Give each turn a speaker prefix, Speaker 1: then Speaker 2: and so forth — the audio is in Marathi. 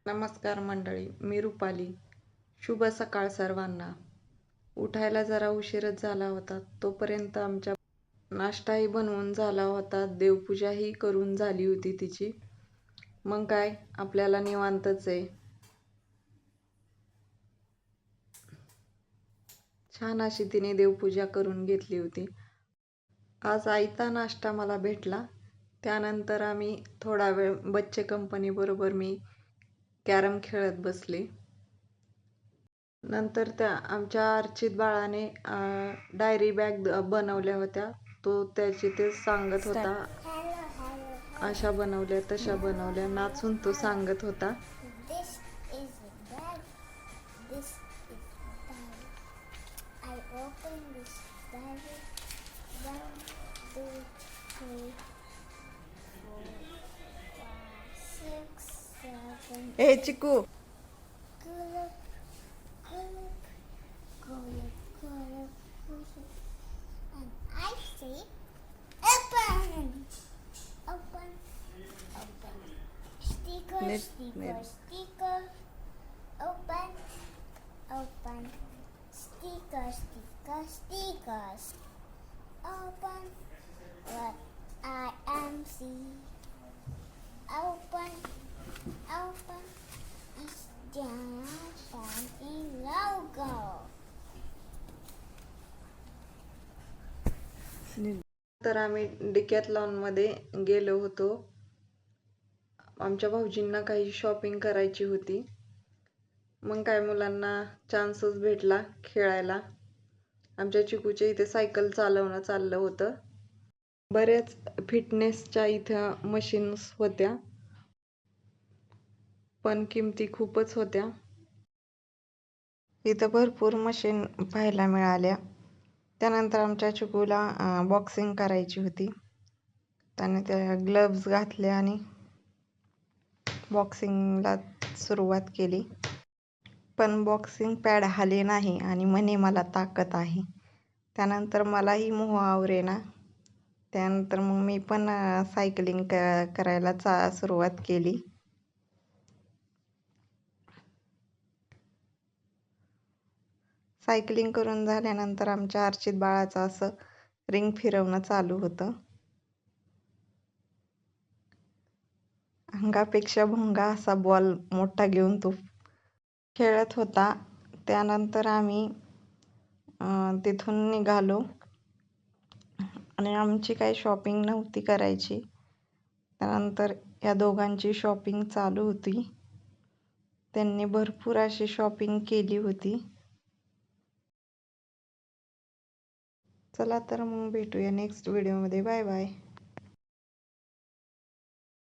Speaker 1: नमस्कार मंडळी, मी रुपाली. शुभ सकाळ सर्वांना. उठायला जरा उशीरच झाला होता. तोपर्यंत आमच्या नाश्ताही बनवून झाला होता, देवपूजाही करून झाली होती तिची. मग काय, आपल्याला निवांतच आहे. छान अशी तिने देवपूजा करून घेतली होती. आज आयता नाश्ता मला भेटला. त्यानंतर आम्ही थोडा वेळ बच्चे कंपनी बरोबर मी कॅरम खेळत बसले. नंतर आमच्या अर्चित बाळाने डायरी बॅग बनवल्या होत्या. तो त्याची ते सांगत होता, अशा बनवल्या तशा बनवल्या, नाचून तो सांगत होता. ए चिकू,
Speaker 2: And I say open, open, open. Sticker, sticker, sticker. Open, open. Sticker, sticker, stickers. Open. What I am see. Open, open. It's giant something logo.
Speaker 1: तर आम्ही डिकॅथलॉन मध्ये गेलो होतो. आमच्या भाऊजींना काही शॉपिंग करायची होती. मग काय, मुलांना चान्सच भेटला खेळायला. आमच्या चिकूच्या इथे सायकल चालवणं चाललं होतं. बऱ्याच फिटनेसच्या इथं मशीन्स होत्या, पण किमती खूपच होत्या. इथं भरपूर मशीन पाहायला मिळाल्या. त्यानंतर आमच्या चिकूला बॉक्सिंग करायची होती. त्याने त्या ग्लव्ज घातले आणि बॉक्सिंगला सुरुवात केली. पण बॉक्सिंग पॅड हाले नाही आणि म्हणे मला ताकद आहे. त्यानंतर मलाही मोह आवरेना. त्यानंतर मग मी पण सायकलिंग करायला सुरुवात केली. सायकलिंग करून झाल्यानंतर आमच्या अर्चित बाळाचं असं रिंग फिरवणं चालू होतं. अंगापेक्षा भोंगा असा बॉल मोठा घेऊन तो खेळत होता. त्यानंतर आम्ही तिथून निघालो आणि आमची काही शॉपिंग नव्हती करायची. त्यानंतर या दोघांची शॉपिंग चालू होती. त्यांनी भरपूर अशी शॉपिंग केली होती. चला तर मग भेटूया नेक्स्ट व्हिडिओमध्ये. Bye bye.